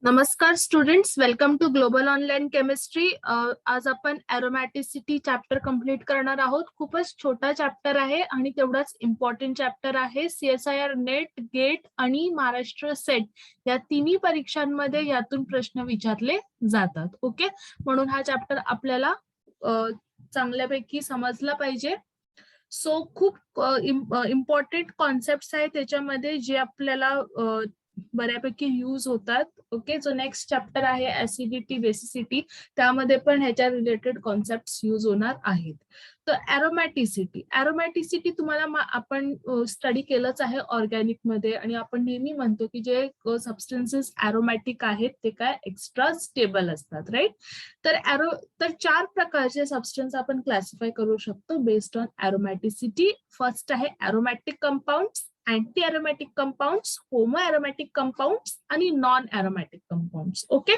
नमस्कार students, welcome to global online chemistry. आज आपण एरोमॅटिसिटी चॅप्टर कंप्लीट करणार आहोत. खूपच छोटा चॅप्टर आहे आणि तेवढाच इम्पॉर्टंट चॅप्टर आहे. CSIR नेट, गेट आणि महाराष्ट्र सेट या तिन्ही परीक्षांमध्ये यातून प्रश्न विचारले जातात. ओके, म्हणून हा चॅप्टर आपल्याला चांगल्यापैकी समजला पाहिजे. सो खूप इम्पॉर्टंट कॉन्सेप्ट्स आहेत त्याच्यामध्ये जे आपल्याला बऱ्यापैकी यूज होतात. ओके, जो नेक्स्ट चॅप्टर आहे ऍसिडिटी बेसिसिटी, त्यामध्ये पण ह्याच्या रिलेटेड कॉन्सेप्ट यूज होणार आहेत. तर एरोमॅटिसिटी तुम्हाला आपण स्टडी केलंच आहे ऑर्गॅनिक मध्ये, आणि आपण नेहमी म्हणतो की जे सबस्टन्सेस एरोमॅटिक आहेत ते काय एक्स्ट्रा स्टेबल असतात, राईट. तर 4 प्रकारचे सबस्टन्स आपण क्लासिफाय करू शकतो बेस्ड ऑन एरोमॅटिसिटी. फर्स्ट आहे aromatic compounds, anti aromatic compounds, homo aromatic compounds आणि नॉन एरोमॅटिक कंपाऊंड्स. ओके,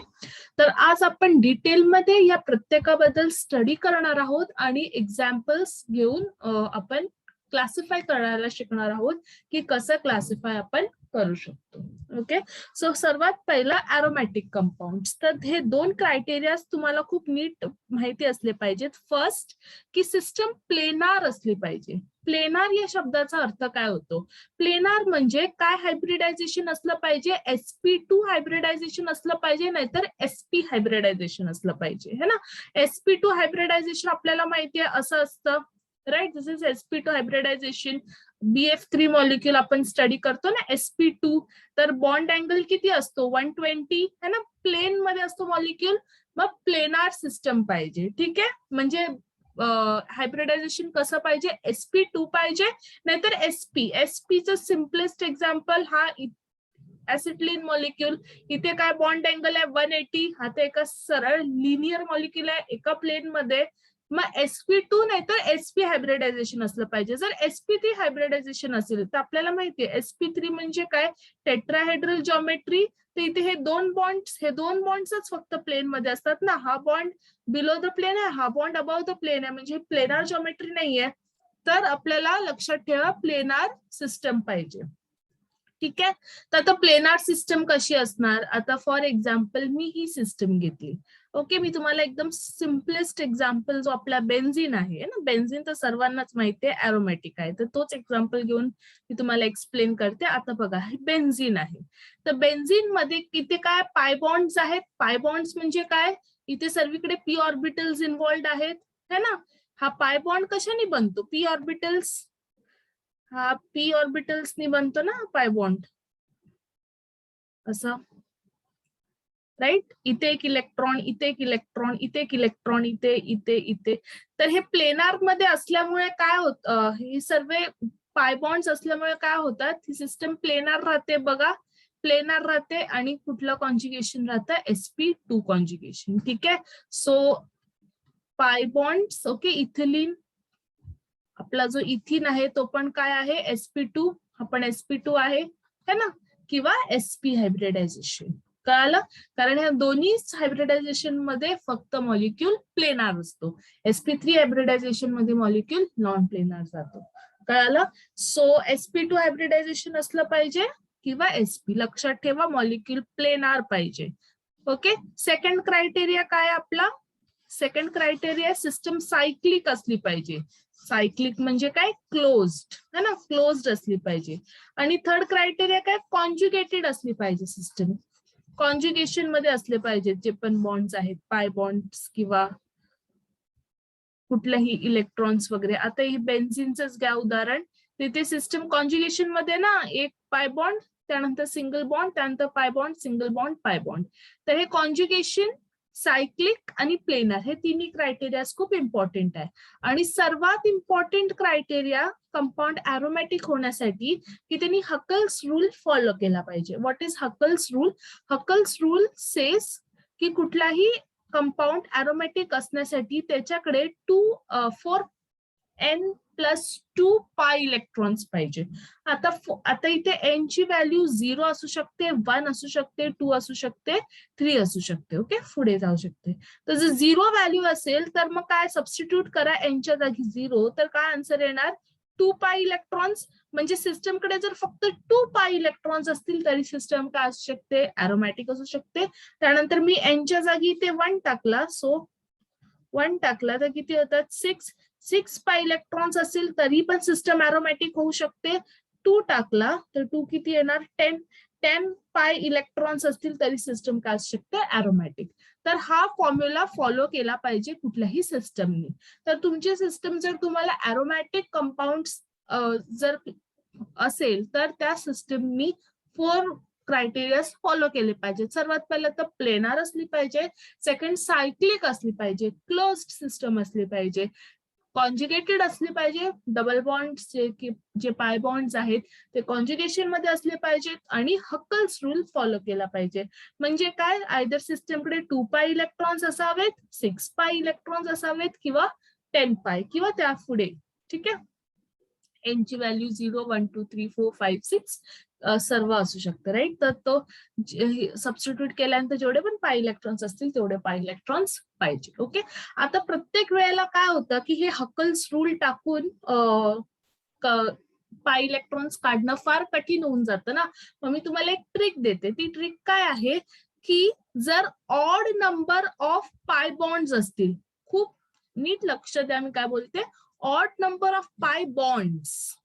तर आज आपण डिटेलमध्ये या प्रत्येकाबद्दल स्टडी करणार आहोत आणि एक्झाम्पल्स घेऊन आपण क्लासिफाय करायला शिकणार आहोत की कसं क्लासिफाय आपण करू शकतो. ओके, सो सर्वात पहिला एरोमॅटिक कंपाऊंड्स. तर हे 2 क्रायटेरिया तुम्हाला खूप नीट माहिती असले पाहिजेत. फर्स्ट, की सिस्टम प्लेनार असली पाहिजे. प्लेनार या शब्दाचा अर्थ काय होतो? प्लेनार म्हणजे काय हायब्रिडायझेशन असलं पाहिजे? sp2 हायब्रिडायझेशन असलं पाहिजे, नाहीतर sp हायब्रिडायझेशन असलं पाहिजे, है ना. sp2 हायब्रिडायझेशन आपल्याला माहिती आहे असं असतं, right. This is sp2 hybridization. BF3 molecule आपण स्टडी करतो ना, sp2. तर बॉन्ड अँगल किती असतो? 120, है ना. प्लेन मध्ये असतो मॉलिक्यूल, मग प्लेनार सिस्टम पाहिजे. ठीक आहे, म्हणजे हायब्रिडायझेशन कसं पाहिजे? sp2 पाहिजे, नाहीतर sp चं सिम्पलेस्ट एक्झाम्पल हा ऍसिटिलीन मॉलिक्यूल. इथे काय बॉन्ड अँगल आहे 180. हा तर एका सरळ लिनियर मॉलिक्यूल आहे एका प्लेन मध्ये. मग sp2 नाहीतर sp हायब्रिडायझेशन असलं पाहिजे. जर sp3 हायब्रिडायझेशन असेल तर आपल्याला माहितीये sp3 म्हणजे काय? Tetrahedral geometry. तर इथे हे दोन बॉन्ड्सच फक्त प्लेन मध्ये असतात ना. हा बॉन्ड बिलो द प्लेन आहे, हा बॉन्ड अबाव द प्लेन आहे, म्हणजे प्लेनार जॉमेट्री नाहीये. तर आपल्याला लक्षात ठेवा प्लेनार सिस्टम पाहिजे. ठीक आहे, तर आता प्लेनार सिस्टम कशी असणार? आता for example me he system घेतली. ओके, मी तुम्हाला एकदम सिम्पलेस्ट एक्झाम्पल जो आपला बेन्झिन आहे ना, बेन्झिन तर सर्वांनाच माहिती आहे एरोमॅटिक आहे, तर तोच एक्झाम्पल घेऊन मी तुम्हाला एक्सप्लेन करते. आता बघा, हे बेन्झिन आहे. तर बेन्झिन मध्ये किती काय पाय बॉन्ड्स आहेत? पाय बॉन्ड्स म्हणजे काय? इथे सर्वीकडे p ऑर्बिटल्स इन्व्हॉल्ड आहेत, है ना. हा पाय बॉन्ड कशाने बनतो? p orbitals. हा p ऑर्बिटल्सनी बनतो ना पाय बॉन्ड, असं, राईट. इथे एक इलेक्ट्रॉन, इथे एक इलेक्ट्रॉन, इथे एक इलेक्ट्रॉन, इथे इथे इथे. तर हे प्लेनार मध्ये असल्यामुळे काय होतं? ही सर्व पाय बॉन्ड्स असल्यामुळे काय होतात? ही सिस्टम प्लेनार राहते बघा, प्लेनार राहते. आणि कुठलं कॉन्ज्युगेशन राहतं? sp2 कॉन्ज्युगेशन. ठीक आहे, सो पाय बॉन्ड्स. ओके, इथिलीन, आपला जो इथिन आहे तो पण काय आहे? sp2. आपण sp2 आहे, है ना, किंवा sp हायब्रिडायझेशन. कळालं? कारण या दोन्ही हायब्रिडायझेशन मध्ये फक्त मॉलिक्यूल प्लेनार असतो. sp3 हायब्रिडायझेशन मध्ये मॉलिक्यूल नॉन प्लेनार जातो. कळालं? सो sp2 हायब्रिडायझेशन असलं पाहिजे किंवा sp. लक्षात ठेवा, मॉलिक्यूल प्लेनार पाहिजे. ओके, सेकंड क्रायटेरिया काय आपला? सेकंड क्रायटेरिया सिस्टम सायक्लिक असली पाहिजे. सायक्लिक म्हणजे काय? क्लोज्ड, है ना, क्लोज्ड असली पाहिजे. आणि थर्ड क्रायटेरिया काय? कॉन्ज्युगेटेड असली पाहिजे सिस्टम. कॉन्ज्युगेशन मध्ये असले पाहिजेत जे पण बॉन्ड्स आहेत, पाय बॉन्ड्स किंवा कुठल्याही इलेक्ट्रॉन्स वगैरे. आता ही बेन्झिनच घ्या उदाहरण. तिथे सिस्टम कॉन्ज्युगेशन मध्ये ना, एक पाय बॉन्ड, त्यानंतर सिंगल बॉन्ड, त्यानंतर pi bond, single bond, pi bond. तर हे कॉन्ज्युगेशन, सायक्लिक आणि प्लेनर हे तिन्ही क्रायटेरिया खूप इम्पॉर्टंट आहे. आणि सर्वात इम्पॉर्टंट क्रायटेरिया कंपाऊंड एरोमॅटिक होण्यासाठी की त्यांनी हकल्स रूल फॉलो केला पाहिजे. What is Huckel's rule? Huckel's rule says की कुठलाही कंपाऊंड एरोमॅटिक असण्यासाठी त्याच्याकडे 4n+2 पाय इलेक्ट्रॉन्स पाहिजे. आता इथे n ची व्हॅल्यू 0 असू शकते, 1 असू शकते, 2 असू शकते, 3 असू शकते. ओके, पुढे जाऊ शकते. तर जर 0 व्हॅल्यू असेल तर मग काय? सबस्टिट्यूट करा n च्या जागी 0, तर काय आन्सर येणार? 2 पाय इलेक्ट्रॉन्स. म्हणजे सिस्टमकडे जर फक्त 2 पाय इलेक्ट्रॉन्स असतील तरी सिस्टम काय असू शकते, एरोमॅटिक असू शकते. त्यानंतर मी एनच्या जागी इथे 1 टाकला, सो 1 टाकला तर किती होतात 6 पाय इलेक्ट्रॉन्स असतील तरी पण सिस्टम एरोमॅटिक होऊ शकते. 2 टाकला तर 2 किती येणार 10 पाय इलेक्ट्रॉन्स असतील तरी सिस्टम काय असू शकते, एरोमॅटिक. तर हा फॉर्म्युला फॉलो केला पाहिजे कुठल्याही सिस्टमनी. तर तुमची सिस्टम जर तुम्हाला एरोमॅटिक कंपाऊंड जर असेल तर त्या सिस्टमनी 4 क्रायटेरिया फॉलो केले पाहिजे. सर्वात पहिलं तर प्लेनार असली पाहिजे, सेकंड सायक्लिक असली पाहिजे, क्लोज्ड सिस्टम असली पाहिजे, कॉन्जुगेटेड असली पाहिजे, डबल बॉन्ड जे पाय बॉन्ड्स आहेत ते कॉन्जुगेशन मध्ये असले पाहिजेत, आणि हक्कल्स रूल फॉलो केला पाहिजे. म्हणजे काय, आयदर सिस्टमकडे 2 पाय इलेक्ट्रॉन्स असावेत, 6 पाय इलेक्ट्रॉन्स असावेत, किंवा 10 पाय किंवा त्या पुढे. ठीक आहे, एनची व्हॅल्यू 0 1 2 3 4 5 6 सर्व असू शकतं, राईट. तर तो सबस्टिट्यूट केल्यानंतर जेवढे पण पाय इलेक्ट्रॉन्स असतील तेवढे पाय इलेक्ट्रॉन्स पाहिजे. ओके, आता प्रत्येक वेळेला काय होतं की हे हक्कल्स रूल टाकून पाय इलेक्ट्रॉन्स काढणं फार कठीण होऊन जातं ना. मग मी तुम्हाला एक ट्रिक देते. ती ट्रिक काय आहे की जर ऑड नंबर ऑफ पाय बॉन्ड्स असतील, खूप नीट लक्ष द्या मी काय बोलते, ऑड नंबर ऑफ पाय बॉन्ड्स.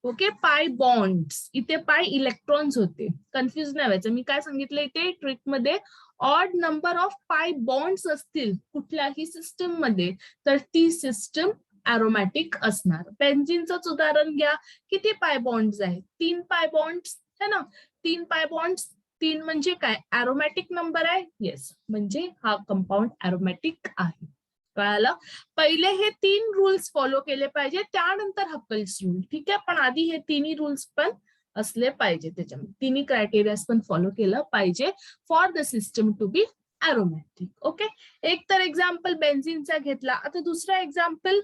ओके, पाय बॉन्ड्स, इथे पाय इलेक्ट्रॉन्स होते, कन्फ्युज नाही व्हायचं. मी काय सांगितलं इथे ट्रिक मध्ये, ऑड नंबर ऑफ पाय बॉन्ड्स असतील कुठल्याही सिस्टम मध्ये तर ती सिस्टम एरोमॅटिक असणार. बेन्झीनचंच उदाहरण घ्या, किती पाय बॉन्ड्स आहेत, 3 पाय बॉन्ड्स है ना. 3 पाय बॉन्ड्स, 3 म्हणजे काय, एरोमॅटिक नंबर आहे. येस, म्हणजे हा कंपाऊंड एरोमॅटिक आहे. कळालं. पहिले हे 3 रूल्स फॉलो केले पाहिजे, त्यानंतर हक्कल्स रूल. ठीक आहे, पण आधी हे तिन्ही रूल्स पण असले पाहिजे, त्याच्यामध्ये तिन्ही क्रायटेरिया पण फॉलो केलं पाहिजे for the system to be aromatic. Okay, एक तर एक्झाम्पल बेन्झीनचा घेतला. आता दुसरा एक्झाम्पल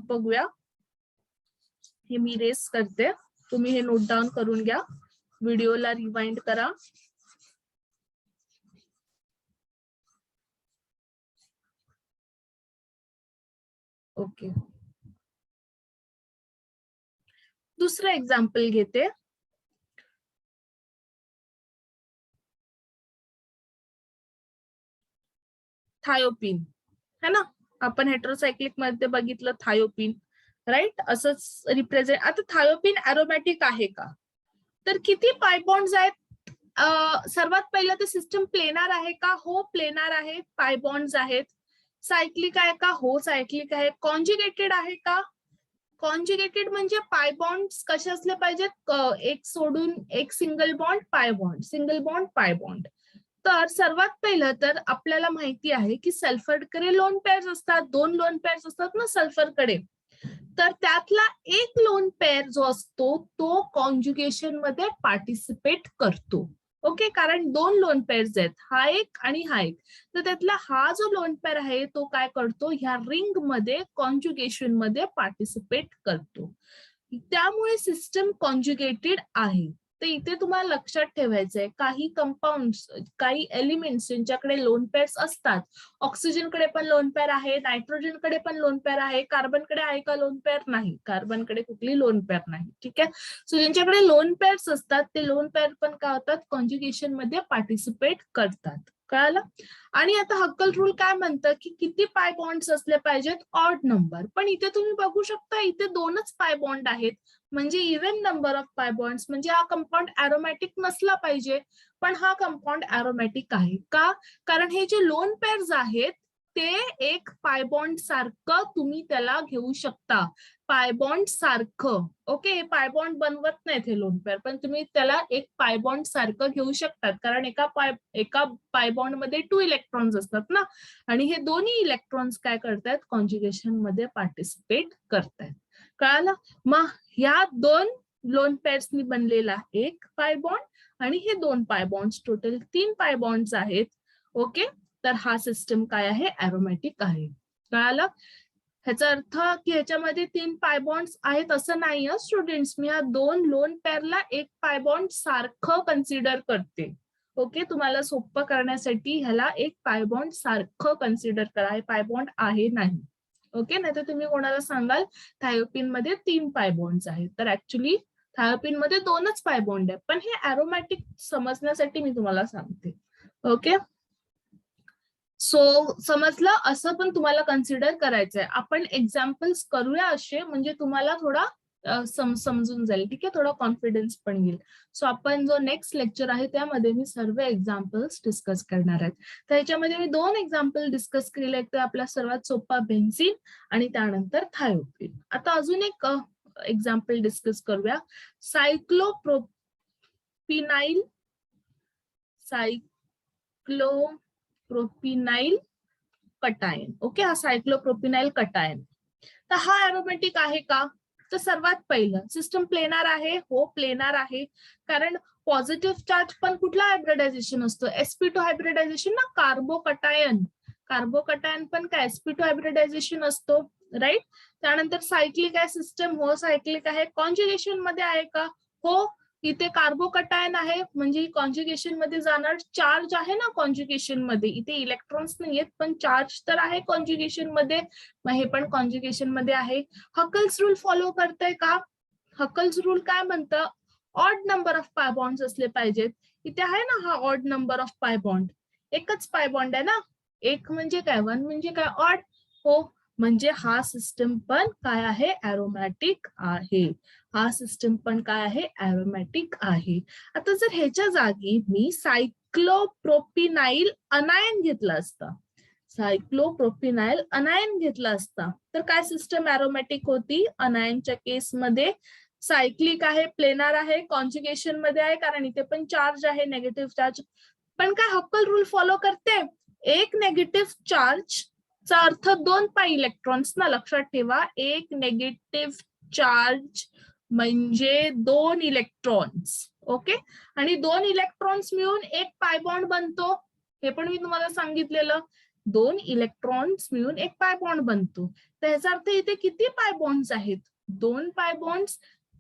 बघूया. हे मी रेस करते, तुम्ही हे नोट डाऊन करून घ्या, व्हिडिओला रिवाइंड करा. ओके, दुसरं एक्झाम्पल घेते. थायोपिन है ना, आपण हेटेरोसायक्लिक मध्ये बघितलं थायोपिन, राईट. असंच रिप्रेझेंट. आता थायोपिन एरोमॅटिक आहे का, तर किती पाय बॉन्ड्स आहेत. सर्वात पहिलं तर सिस्टम प्लेनार आहे का, हो प्लेनार आहे, पाय बॉन्ड्स आहेत. सायक्लिक आहे का, हो सायक्लिक आहे. कॉन्जुगेटेड आहे का, कॉन्जुगेटेड म्हणजे पाय बॉन्ड्स कसे असले पाहिजेत, एक सोडून एक single bond, pi bond, single bond, pi bond. तर सर्वात पहिलं तर आपल्याला माहिती आहे की सल्फरकडे लोन पेअर्स असतात, 2 लोन पेअर्स असतात ना सल्फरकडे. तर त्यातला एक लोन पेअर जो असतो तो कॉन्जुगेशन मध्ये पार्टिसिपेट करतो. ओके, कारण 2 लोन पेअर्स आहेत, हा एक आणि हा एक. तर त्यातला हा जो लोन पेअर आहे तो काय करतो, ह्या रिंग मध्ये कॉन्जुगेशन मध्ये पार्टिसिपेट करतो. त्यामुळे सिस्टम कॉन्जुगेटेड आहे. तर इथे तुम्हाला लक्षात ठेवायचंय, काही कंपाऊंड्स, काही एलिमेंट्स ज्यांच्याकडे लोन पेअर्स असतात, ऑक्सिजनकडे पण लोन पेअर आहे, नायट्रोजनकडे पण लोन पेअर आहे, कार्बनकडे आहे का लोन पेअर, नाही, कार्बनकडे कुठली लोन पेअर नाही. ठीक आहे, सो ज्यांच्याकडे लोन पेअर्स असतात ते लोन पेअर पण काय होतात, कॉन्जुगेशन मध्ये पार्टिसिपेट करतात. कळालं. आणि आता हक्कल रूल काय म्हणतं की किती पाय बॉन्ड्स असले पाहिजेत, ऑड नंबर. पण इथे तुम्ही बघू शकता इथे 2च पाय बॉन्ड आहेत, म्हणजे इव्हन नंबर ऑफ पाय बॉन्ड्स, म्हणजे हा कंपाऊंड एरोमॅटिक नसला पाहिजे. पण हा कंपाऊंड एरोमॅटिक आहे का, कारण हे जे लोन पेअर्स आहेत ते एक पाय बॉन्ड सारखं तुम्ही त्याला घेऊ शकता, पाय बॉन्ड सारखं. ओके, पाय बॉन्ड बनवत नाहीत हे लोन पेअर, पण तुम्ही त्याला एक पाय बॉन्ड सारखं घेऊ शकतात, कारण एका पाय बॉन्ड मध्ये 2 इलेक्ट्रॉन्स असतात ना, आणि हे दोन्ही इलेक्ट्रॉन्स काय करतात, कॉन्जुगेशन मध्ये पार्टिसिपेट करतात. कळालं. मग ह्या 2 लोन पेअर्सनी बनलेला एक पाय बॉन्ड आणि हे 2 पाय बॉन्ड्स, टोटल 3 पाय बॉन्ड्स आहेत. ओके, तर हा सिस्टम काय आहे, एरोमॅटिक आहे. कळालं. ह्याचा अर्थ की ह्याच्यामध्ये 3 पाय बॉन्ड्स आहेत असं नाही स्टुडंट्स, मी ह्या 2 लोन पेअरला एक पाय बॉन्ड सारखं कन्सिडर करते. ओके, तुम्हाला सोपं करण्यासाठी ह्याला एक पाय बॉन्ड सारखं कन्सिडर करा, हे पाय बॉन्ड आहे नाही. ओके, नाही तर तुम्ही कोणाला सांगाल थायोपिन मध्ये 3 पाय बॉन्ड्स आहेत, तर ऍक्च्युली थायोपिन मध्ये 2च पाय बॉन्ड आहे, पण हे अरोमॅटिक समजण्यासाठी मी तुम्हाला सांगते. ओके, सो समजलं. असं पण तुम्हाला कन्सिडर करायचंय. आपण एक्झाम्पल्स करूया असे, म्हणजे तुम्हाला थोडा समजून जाईल. ठीक आहे, थोडा कॉन्फिडन्स पण येईल. सो आपण जो नेक्स्ट लेक्चर आहे त्यामध्ये मी सर्व एक्झाम्पल्स डिस्कस करणार आहेत. तर ह्याच्यामध्ये मी 2 एक्झाम्पल डिस्कस केले आहेत. आपला सर्वात सोपा बेन्झीन आणि त्यानंतर थायोपिन. आता अजून एक एक्झाम्पल डिस्कस करूया. सायक्लोप्रोपिनाइल कटायन. ओके, हा सायक्लोप्रोपिनाइल कटायन. तर हा अरोमॅटिक आहे का? तर सर्वात पहिलं, सिस्टम प्लेनार आहे. हो, प्लेनार आहे. कारण पॉझिटिव्ह चार्ज पण कुठला हायब्रिडायझेशन असतो? sp2 हायब्रिडायझेशन ना, कार्बोकटायन. कार्बोकटायन पण काय sp2 हायब्रिडायझेशन असतो, राईट. त्यानंतर सायक्लिक आहे सिस्टम. हो, सायक्लिक आहे. कॉन्ज्युगेशन मध्ये आहे का? हो, इथे कार्बोकटायन आहे, म्हणजे कॉन्ज्युगेशन मध्ये जाणार. चार्ज आहे ना कॉन्ज्युगेशन मध्ये, इथे इलेक्ट्रॉन्स नाहीयेत पण चार्ज तर आहे कॉन्ज्युगेशन मध्ये, मग हे पण कॉन्ज्युगेशन मध्ये आहे. हकल्स रूल फॉलो करतंय का? हकल्स रूल काय म्हणतं? ऑड नंबर ऑफ पाय बॉन्ड्स असले पाहिजेत. इथे आहे ना हा odd number of pi bond, एकच पाय बॉन्ड आहे ना. एक म्हणजे काय, 1 म्हणजे काय, ऑड. हो, म्हणजे हा सिस्टम पण काय आहे? अरोमॅटिक आहे. हा सिस्टम पण काय आहे? अरोमॅटिक आहे. आता जर ह्याच्या जागी मी सायक्लोप्रोपिनाइल अनायन घेतलं असतं, सायक्लोप्रोपिनाइल अनायन घेतला असता, तर काय सिस्टम अरोमॅटिक होती? अनायनच्या केसमध्ये सायक्लिक आहे, प्लेनार आहे, कॉन्ज्युगेशन मध्ये आहे, कारण इथे पण चार्ज आहे, नेगेटिव्ह चार्ज. पण काय हक्कल रूल फॉलो करते? एक नेगेटिव्ह चार्ज चा अर्थ 2 पाय इलेक्ट्रॉन्स ना, लक्षात ठेवा. एक नेगेटिव्ह चार्ज म्हणजे 2 इलेक्ट्रॉन्स. ओके, आणि 2 इलेक्ट्रॉन्स मिळून एक पाय बॉन्ड बनतो. हे पण मी तुम्हाला सांगितलेलं. 2 इलेक्ट्रॉन्स मिळून एक पाय बॉन्ड बनतो. तर याचा अर्थ इथे किती पाय बॉन्ड्स आहेत? 2 पाय बॉन्ड्स.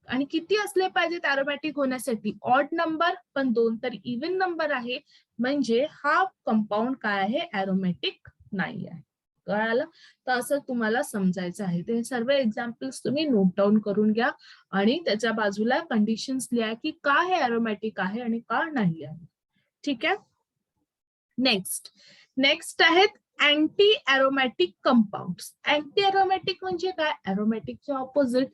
आणि किती असले पाहिजेत अरोमॅटिक होण्यासाठी? ऑड नंबर, पण 2 तर इव्हन नंबर आहे, म्हणजे हा कंपाऊंड काय आहे? अरोमॅटिक नाही आहे. कळालं? तर असं तुम्हाला समजायचं आहे. ते सर्व एक्झाम्पल्स तुम्ही नोट डाऊन करून घ्या आणि त्याच्या बाजूला कंडिशन्स लिहा की का हे अरोमॅटिक आहे आणि का नाही आहे. ठीक आहे. नेक्स्ट आहेत anti aromatic compounds. Anti aromatic म्हणजे काय? अरोमॅटिकच्या ऑपोजिट.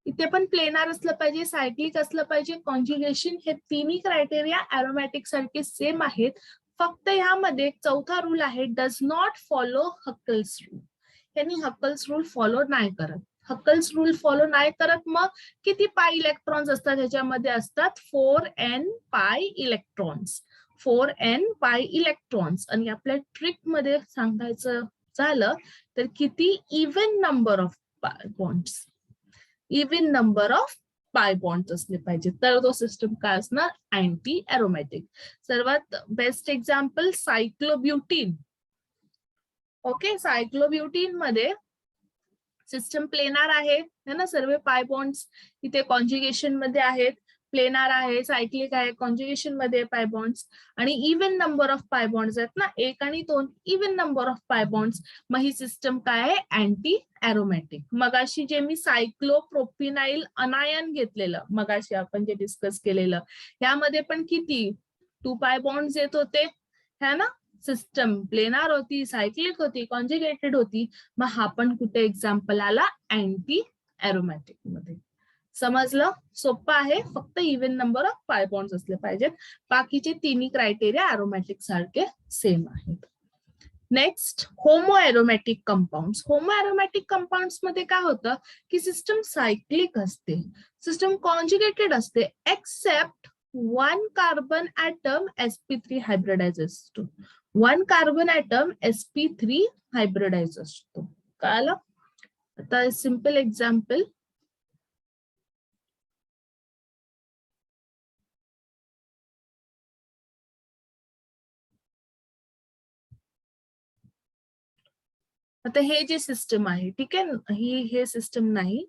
इथे पण प्लेनार असलं पाहिजे, सायक्लिक असलं पाहिजे, कॉन्ज्युगेशन, हे तिन्ही क्रायटेरिया अरोमॅटिक सारखे सेम आहेत. फक्त ह्यामध्ये चौथा रूल आहे, does not follow Huckel's rule. यांनी हक्कल्स रूल फॉलो नाही करत. हक्कल्स रूल फॉलो नाही करत, मग किती पाय इलेक्ट्रॉन्स असतात ह्याच्यामध्ये? असतात 4n पाय इलेक्ट्रॉन्स. 4n पाय इलेक्ट्रॉन्स. आणि आपल्या ट्रिक मध्ये सांगायचं झालं तर किती? Even number of bonds. Even number of पाय बॉन्ड्स असले पाहिजे, तर तो सिस्टम काय असणार? Anti aromatic. सर्वात बेस्ट एक्झाम्पल सायक्लोब्युटीन. ओके, सायक्लोब्युटीन मध्ये सिस्टम प्लेनार आहे ना, सर्व पाय बॉन्ड्स इथे कॉन्ज्युगेशन मध्ये आहेत. प्लेनार आहे, सायक्लिक आहे, कॉन्ज्युगेशन मध्ये पाय बॉन्ड्स, आणि इव्हन नंबर ऑफ पाय बॉन्ड्स आहेत ना, 1 आणि 2, इव्हन नंबर ऑफ पाय बॉन्ड्स. मग ही सिस्टम काय आहे? Anti aromatic. मगाशी जे मी सायक्लोप्रोपिनाइल अनायन घेतलेलं, मगाशी आपण जे डिस्कस केलेलं, यामध्ये पण किती? 2 पाय बॉन्ड्स येत होते, है ना. सिस्टम प्लेनार होती, सायक्लिक होती, कॉन्ज्युगेटेड होती. मग हा पण कुठे एक्झाम्पल आला? अँटी अरोमॅटिक मध्ये. समजलं? सोपं आहे. फक्त इव्हन नंबर ऑफ पाय बॉन्ड्स असले पाहिजेत. बाकीचे तिन्ही क्रायटेरिया अरोमॅटिक सारखे सेम आहेत. Next, homo aromatic compounds. Homo aromatic compounds मध्ये काय होतं की सिस्टम सायक्लिक असते, सिस्टम कॉन्ज्युगेटेड असते, accept 1 carbon atom sp3 hybridise असतो. 1 कार्बन ऍटम sp3 हायब्रिडाइज असतो. कळालं? आता सिंपल एक्झाम्पल, आता हे जे सिस्टम आहे, ठीक आहे, हे सिस्टम नाही,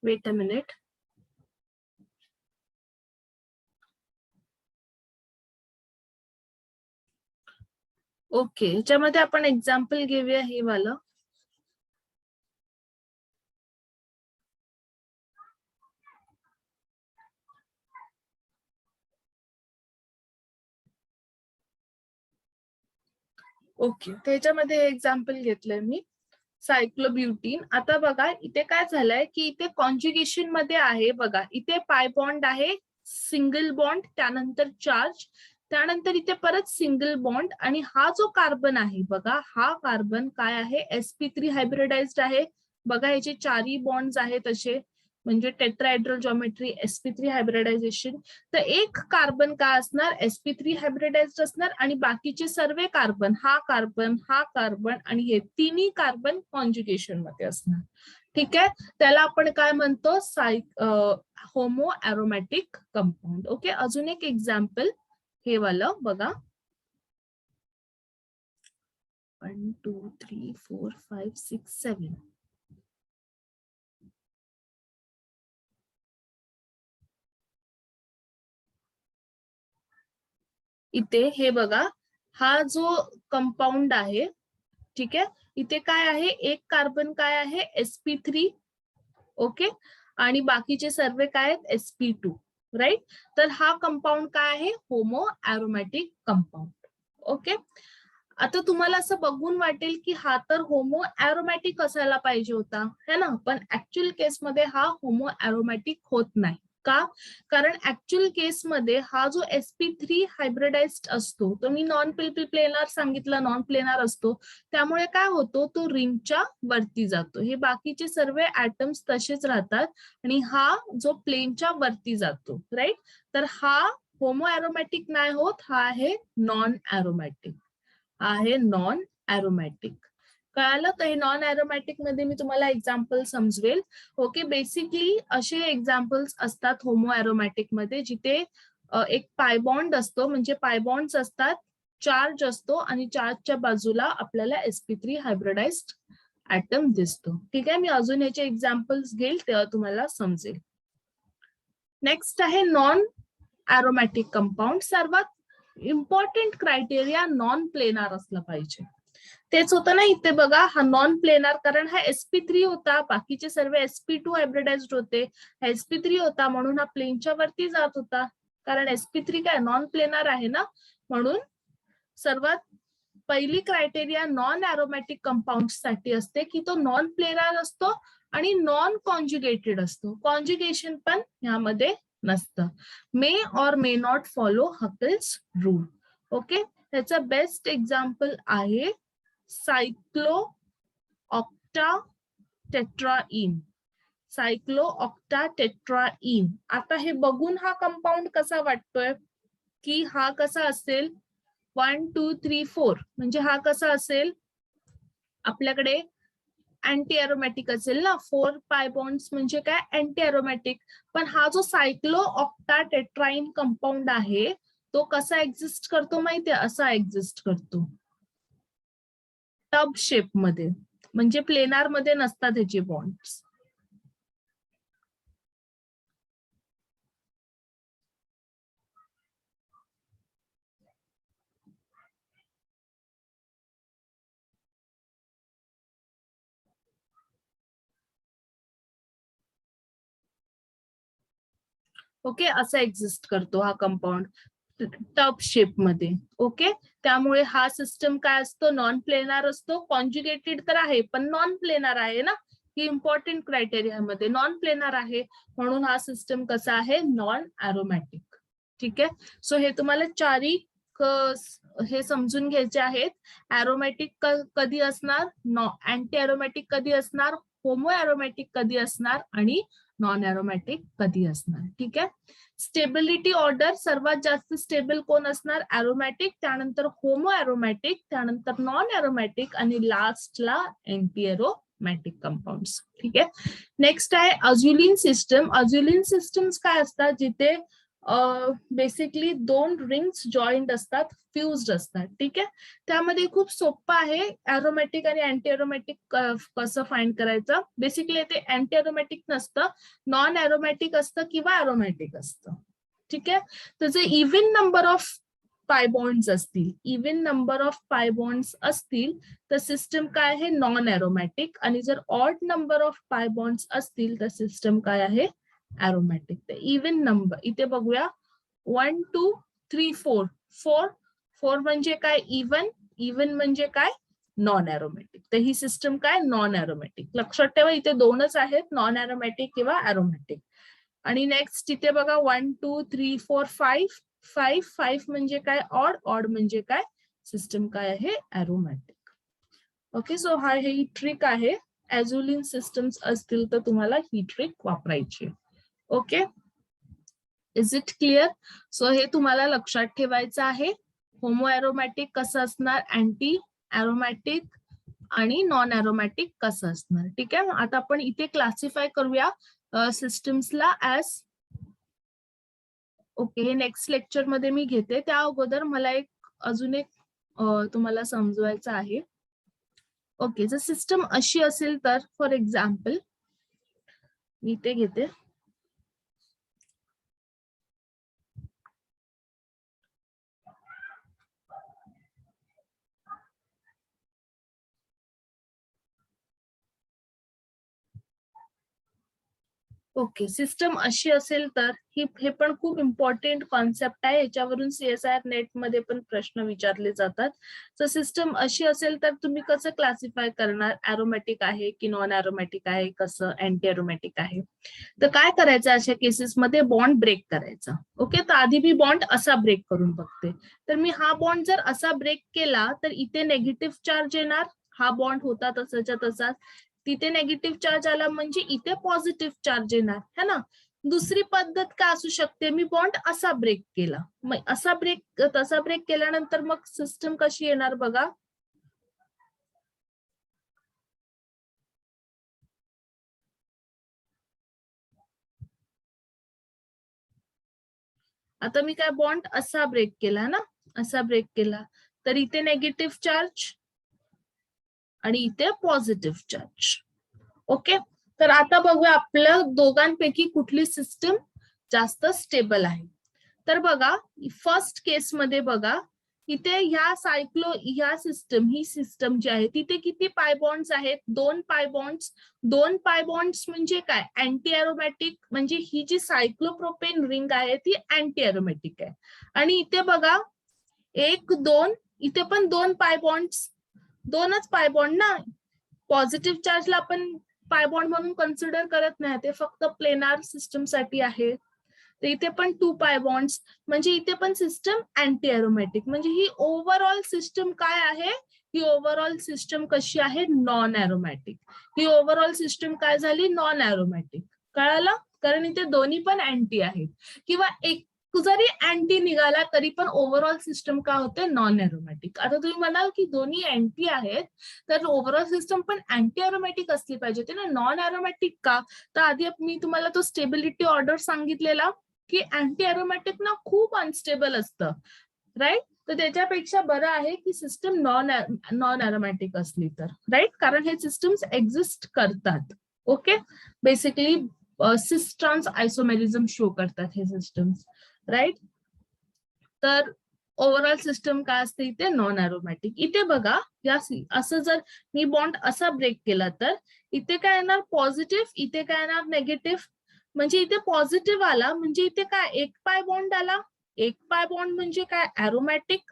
वेट अ मिनिट. ओके, ह्याच्यामध्ये आपण एक्झाम्पल घेऊया हे वाला. ओके, त्याच्यामध्ये एक्झाम्पल घेतलंय मी सायक्लोब्युटीन. आता बघा इथे काय झालंय की इथे कॉन्ज्युगेशन मध्ये आहे. बघा इथे पाय बॉन्ड आहे, सिंगल बॉन्ड, त्यानंतर चार्ज, त्यानंतर इथे परत सिंगल बॉन्ड, आणि हा जो कार्बन आहे बघा, हा कार्बन काय आहे, sp3 हायब्रिडाइज्ड आहे. बघा याचे चारही बॉन्ड्स आहेत असे, म्हणजे टेट्राहेड्रल जॉमेट्री, sp3 हायब्रिडायझेशन. तर एक कार्बन काय असणार, sp3 हायब्रिडाइज्ड असणार, आणि बाकीचे सर्व कार्बन, हा कार्बन आणि हे तिन्ही कार्बन कॉन्ज्युगेशन मध्ये असणार. ठीक आहे, त्याला आपण काय म्हणतो, होमो ॲरोमॅटिक कंपाऊंड. ओके, अजून एक एक्झाम्पल हे वालं बघा. 1 2 3 4 5 6 7. इथे हे बघा, हा जो कंपाऊंड आहे, ठीक आहे, इथे काय आहे, एक कार्बन काय आहे, sp3. ओके, आणि बाकीचे सर्व काय आहेत, sp2. राईट. तर हा कंपाऊंड काय आहे, होमो ॲरोमॅटिक कंपाऊंड. ओके, आता तुम्हाला असं बघून वाटेल की हा तर होमो ॲरोमॅटिक असायला पाहिजे होता, है ना, पण ऍक्च्युअल केसमध्ये हा होमो ॲरोमॅटिक होत नाही. का? कारण ऍक्च्युअल केसमध्ये हा जो sp3 हायब्रिडाइज्ड असतो, तो मी नॉन प्लेनार सांगितलं, नॉन प्लेनार असतो, त्यामुळे काय होतो, तो रिंगच्या वरती जातो. हे बाकीचे सर्व ऍटम्स तसेच राहतात आणि हा जो प्लेनच्या वरती जातो. राईट. तर हा होमो ॲरोमॅटिक नाही होत, हा आहे नॉन ॲरोमॅटिक, आहे नॉन ॲरोमॅटिक. कळालं? तर हे नॉन ॲरोमॅटिक मध्ये मी तुम्हाला एक्झाम्पल समजवेल. ओके, बेसिकली असे एक्झाम्पल्स असतात होमो ॲरोमॅटिक मध्ये, जिथे एक पायबॉन्ड असतो, म्हणजे पायबॉन्ड्स असतात, चार्ज असतो, आणि चार्जच्या बाजूला आपल्याला sp3 हायब्रिडाइज्ड ऍटम दिसतो. ठीक आहे, मी अजून याचे एक्झाम्पल्स घेईल तेव्हा तुम्हाला समजेल. नेक्स्ट आहे नॉन ॲरोमॅटिक कंपाऊंड. सर्वात इम्पॉर्टंट क्रायटेरिया नॉन प्लेनार असला पाहिजे. तेच होतं ना इथे बघा, हा नॉन प्लेनार, कारण हा sp3 होता, बाकीचे सर्व sp2 हायब्रिडाइज्ड होते, sp3 होता म्हणून हा प्लेनच्या वरती जात होता, कारण sp3 काय नॉन प्लेनार आहे ना. म्हणून सर्वात पहिली क्रायटेरिया नॉन ॲरोमॅटिक कंपाऊंड साठी असते की तो नॉन प्लेनार असतो आणि नॉन कॉन्ज्युगेटेड असतो. कॉन्ज्युगेशन पण यामध्ये नसतं. मे और may not follow Huckel's rule. Okay, त्याचा बेस्ट एक्झाम्पल आहे सायक्लो ऑक्टा टेट्राईन. सायक्लो octa tetraene. आता हे बघून हा कंपाऊंड कसा वाटतोय, की हा कसा असेल, 1 2 3 4, म्हणजे हा कसा असेल, आपल्याकडे अँटी ॲरोमॅटिक असेल ना, 4 पाय बॉन्ड्स म्हणजे काय, अँटी ॲरोमॅटिक. पण हा जो सायक्लो ऑक्टा टेट्राईन कंपाऊंड आहे, तो कसा एक्झिस्ट करतो माहितीये, असा एक्झिस्ट करतो, टब शेप मध्ये, म्हणजे प्लेनार मध्ये नसतात ह्याचे बॉन्ड्स. ओके, असा एक्झिस्ट करतो हा कंपाऊंड टब शेप मध्ये. ओके, त्यामुळे हा सिस्टम काय असतो, नॉन प्लेनार असतो. कॉन्ज्युगेटेड तर आहे पण नॉन प्लेनार आहे ना, ही इम्पॉर्टंट क्रायटेरिया मध्ये नॉन प्लेनार आहे, म्हणून हा सिस्टम कसा आहे, नॉन ॲरोमॅटिक. ठीक आहे, सो हे तुम्हाला चारही हे समजून घ्यायचे आहेत. ॲरोमॅटिक कधी असणार, अँटी ॲरोमॅटिक कधी असणार, होमो ॲरोमॅटिक कधी असणार, आणि नॉन ॲरोमॅटिक कधी असणार. ठीक आहे, स्टेबिलिटी ऑर्डर, सर्वात जास्त स्टेबल कोण असणार, ॲरोमॅटिक, त्यानंतर होमो ॲरोमॅटिक, त्यानंतर नॉन ॲरोमॅटिक, आणि लास्टला अँटी ॲरोमॅटिक कंपाऊंड्स. ठीक आहे, नेक्स्ट आहे अझुलिन सिस्टम. अझुलिन सिस्टम्स काय असतात, जिथे बेसिकली दोन रिंग्स जॉईंट असतात, फ्युज्ड असतात. ठीक आहे, त्यामध्ये खूप सोपं आहे एरोमॅटिक आणि अँटी एरोमॅटिक कसं फाइंड करायचं. बेसिकली ते अँटी एरोमॅटिक नसतं, नॉन एरोमॅटिक असतं किंवा एरोमॅटिक असतं. ठीक आहे, तर जे इव्हन नंबर ऑफ पाय बॉन्ड्स असतील, इव्हन नंबर ऑफ पाय बॉन्ड्स असतील तर सिस्टम काय आहे, नॉन एरोमॅटिक. आणि जर ऑड नंबर ऑफ पाय बॉन्ड्स असतील तर सिस्टम काय आहे, एरोमॅटिक. तर इव्हन नंबर इथे बघूया 1 2 3 4 4 4 म्हणजे काय, इव्हन. इव्हन म्हणजे काय, नॉन एरोमॅटिक. तर ही सिस्टम काय, नॉन एरोमॅटिक. लक्षात ठेवा इथे दोनच आहेत, नॉन एरोमॅटिक किंवा एरोमॅटिक. आणि नेक्स्ट इथे बघा 1 2 3 4 5 5 5 म्हणजे काय, ऑड. ऑड म्हणजे काय, सिस्टम काय आहे, एरोमॅटिक. ओके, सो हा ही ट्रिक आहे. ॲझ्युलिन सिस्टम्स असतील तर तुम्हाला ही ट्रिक वापरायची. Okay, is it clear? So हे तुम्हाला लक्षात ठेवायचं आहे. होमो एरोमॅटिक कसं असणार, अँटी एरोमॅटिक आणि नॉन एरोमॅटिक कसं असणार. ठीक आहे, आता आपण इथे क्लासिफाय करूया सिस्टम्सला ऍज. ओके, हे नेक्स्ट लेक्चर मध्ये मी घेते. त्या अगोदर मला अजून एक तुम्हाला समजवायचं आहे. ओके, जर सिस्टम अशी असेल तर, फॉर एक्झाम्पल मी ते घेते. ओके, सिस्टम अशी असेल तर, हे पण खूप इम्पॉर्टंट कॉन्सेप्ट आहे. याच्यावरून CSIR नेट मध्ये पण प्रश्न विचारले जातात. तर सिस्टम अशी असेल तर तुम्ही कसं क्लासिफाय करणार, एरोमॅटिक आहे की नॉन एरोमॅटिक आहे, कसं अँटी एरोमॅटिक आहे. तर काय करायचं अशा केसेसमध्ये, बॉन्ड ब्रेक करायचा. ओके, तर आधी मी बॉन्ड असा ब्रेक करून बघते. तर मी हा बॉन्ड जर असा ब्रेक केला तर इथे नेगेटिव्ह चार्ज येणार. हा बॉन्ड होता तसाच्या तसाच, तिथे नेगेटिव्ह चार्ज आला म्हणजे इथे पॉझिटिव्ह चार्ज येणार है ना. दुसरी पद्धत काय असू शकते, मी बॉन्ड असा ब्रेक केला, मग असा ब्रेक तसा ब्रेक केल्यानंतर मग सिस्टम कशी येणार बघा. आता मी काय बॉन्ड असा ब्रेक केला ना, असा ब्रेक केला तर इथे नेगेटिव्ह चार्ज आणि इथे पॉझिटिव्ह चार्ज. ओके, तर आता बघूया आपल्या दोघांपैकी कुठली सिस्टम जास्त स्टेबल आहे. तर बघा फर्स्ट केस मध्ये बघा, इथे ह्या सिस्टम, ही सिस्टम जी आहे तिथे किती पाय बॉन्ड्स आहेत, 2 पाय बॉन्ड्स. 2 पाय बॉन्ड्स म्हणजे काय, अँटी एरोमॅटिक. म्हणजे ही जी सायक्लोप्रोपेन रिंग आहे ती अँटी एरोमॅटिक आहे. आणि इथे बघा 1 2, इथे पण 2 पाय बॉन्ड्स, 2च पाय बॉन्ड ना. पॉझिटिव्ह चार्जला आपण पाय बॉन्ड म्हणून कन्सिडर करत नाही, ते फक्त प्लेनार सिस्टम साठी आहे. तर इथे पण 2 पाय बॉन्ड्स, म्हणजे इथे पण सिस्टम अँटी एरोमॅटिक. म्हणजे ही ओव्हरऑल सिस्टम काय आहे, ही ओव्हरऑल सिस्टम कशी आहे, नॉन एरोमॅटिक. ही ओव्हरऑल सिस्टम काय झाली, नॉन एरोमॅटिक. कळालं, कारण इथे दोन्ही पण अँटी आहेत. किंवा एक जरी अँटी निघाला तरी पण ओव्हरऑल सिस्टम काय होते, नॉन एरोमॅटिक. आता तुम्ही म्हणाल की दोन्ही अँटी आहेत तर ओव्हरऑल सिस्टम पण अँटी एरोमॅटिक असली पाहिजे ना, नॉन एरोमॅटिक का. तर आधी मी तुम्हाला तो स्टेबिलिटी ऑर्डर सांगितलेला की अँटी एरोमॅटिक ना खूप अनस्टेबल असतं, राईट. तर त्याच्यापेक्षा बरं आहे की सिस्टम नॉन एरोमॅटिक असली तर, राईट, कारण हे सिस्टम्स एक्झिस्ट करतात. ओके, बेसिकली सिस ट्रान्स आयसोमेरिझम शो करतात हे सिस्टम्स, राईट. तर ओव्हरऑल सिस्टम काय असते इथे, नॉन एरोमॅटिक. इथे बघा या असं जर मी बॉन्ड असा ब्रेक केला तर इथे काय येणार, पॉझिटिव्ह. इथे काय येणार, नेगेटिव्ह. म्हणजे इथे पॉझिटिव्ह आला म्हणजे इथे काय, 1 पाय बॉन्ड आला. 1 पाय बॉन्ड म्हणजे काय, एरोमॅटिक.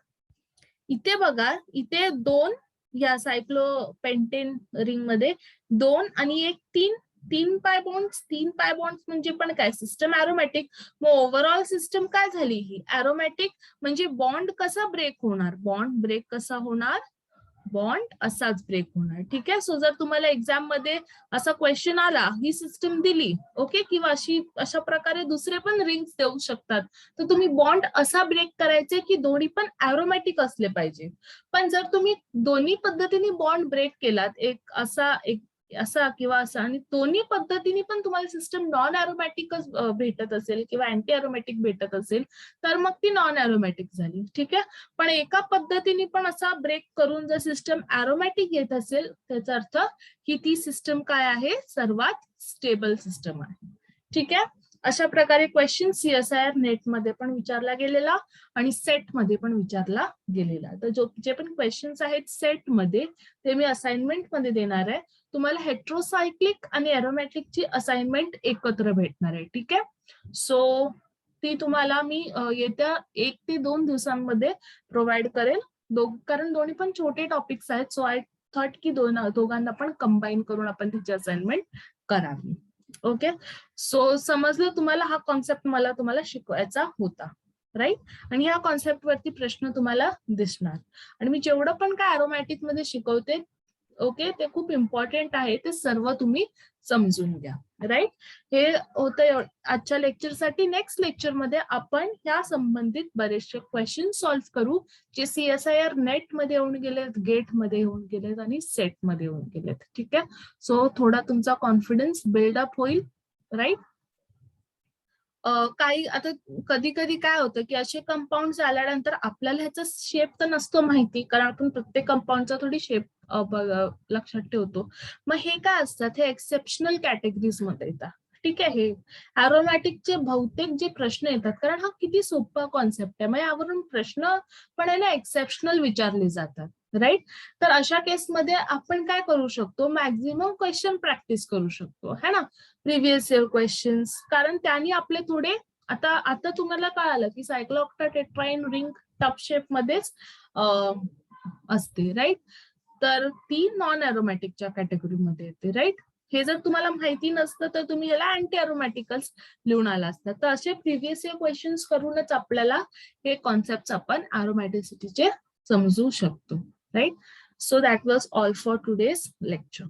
इथे बघा इथे 2, या सायक्लोपेंटेन रिंग मध्ये 2 आणि 1 3, 3 पाय बॉन्ड्स. 3 पाय बॉन्ड्स म्हणजे पण काय, सिस्टम एरोमॅटिक. मग ओव्हरऑल सिस्टम काय झाली, ही एरोमॅटिक. म्हणजे बॉन्ड कसा ब्रेक होणार, बॉन्ड ब्रेक कसा होणार, बॉन्ड असाच ब्रेक होणार. ठीक आहे, सो जर तुम्हाला एक्झाम मध्ये असा क्वेश्चन आला, ही सिस्टम दिली, ओके, किंवा अशा प्रकारे दुसरे पण रिंग्स देऊ शकतात, तर तुम्ही बॉन्ड असा ब्रेक करायचे की दोन्ही पण एरोमॅटिक असले पाहिजे. पण जर तुम्ही दोन्ही पद्धतीने बॉन्ड ब्रेक केलात, एक असा एक असा किंवा असा, आणि दोन्ही पद्धतीने पण तुम्हाला सिस्टम नॉन अरोमॅटिकच भेटत असेल किंवा अँटी अरोमॅटिक भेटत असेल तर मग ती नॉन अरोमॅटिक झाली. ठीक आहे. पण एका पद्धतीने पण असा ब्रेक करून जर सिस्टम अरोमॅटिक येत असेल त्याचा अर्थ की ती सिस्टम काय आहे, सर्वात स्टेबल सिस्टम आहे. ठीक आहे. अशा प्रकारे क्वेश्चन CSIR नेट मध्ये पण विचारला गेलेला आणि सेट मध्ये पण विचारला गेलेला. तर जे पण क्वेश्चन्स आहेत सेट मध्ये ते मी असाइनमेंट मध्ये देणार आहे. तुम्हाला हेट्रोसायक्लिक आणि एरोमॅटिकची असाइनमेंट एकत्र भेटणार आहे. ठीक आहे. सो ती तुम्हाला मी येत्या 1 ते 2 दिवसांमध्ये प्रोव्हाइड करेल. कारण दोन्ही पण छोटे टॉपिक्स आहेत. सो आय थॉट की दोघांना पण कंबाईन करून आपण तिची असाइनमेंट करावी. ओके. सो समजलं तुम्हाला, हा कॉन्सेप्ट मला तुम्हाला शिकवायचा होता, राईट. आणि ह्या कॉन्सेप्ट वरती प्रश्न तुम्हाला दिसणार. आणि मी जेवढं पण काय अरोमॅटिक मध्ये शिकवते, ओके, ते खूप इम्पॉर्टंट आहे. ते सर्व तुम्ही समजून घ्या, राईट. हे होतं आजच्या लेक्चरसाठी. नेक्स्ट लेक्चर मध्ये आपण ह्या संबंधित बरेचसे क्वेश्चन सॉल्व्ह करू जे CSIR नेट मध्ये येऊन गेलेत, गेट मध्ये येऊन गेलेत आणि सेट मध्ये येऊन गेलेत. ठीक आहे. सो थोडा तुमचा कॉन्फिडन्स बिल्डअप होईल, राईट. काही आता कधी कधी काय होतं की असे कंपाऊंड आल्यानंतर आपल्याला ह्याचा शेप तर नसतो माहिती, कारण आपण प्रत्येक कंपाऊंडचा थोडी शेप लक्षात ठेवतो. मग हे काय असतात, हे एक्सेप्शनल कॅटेगरीज मध्ये येतात. ठीक आहे. हे अरोमॅटिकचे बहुतेक जे प्रश्न येतात, कारण हा किती सोपा कॉन्सेप्ट आहे, मग यावरून प्रश्न पण आहे ना एक्सेप्शनल विचारले जातात, राईट. तर अशा केसमध्ये आपण काय करू शकतो, मॅक्झिमम क्वेश्चन प्रॅक्टिस करू शकतो, है ना, प्रिव्हियस इयर क्वेश्चन्स. कारण त्यांनी आपले थोडे आता तुम्हाला कळालं की सायक्लोऑक्टाटेट्राईन रिंग टफ शेप मध्येच असते, राईट. तर ती नॉन अरोमॅटिकच्या कॅटेगरीमध्ये येते, राईट. हे जर तुम्हाला माहिती नसतं तर तुम्ही याला अँटी अरोमॅटिकल्स लिहून आला असतात. तर असे प्रिव्हियस इयर क्वेश्चन्स करूनच आपल्याला हे कॉन्सेप्ट आपण अरोमॅटिसिटीचे समजू शकतो, right. So that was all for today's lecture.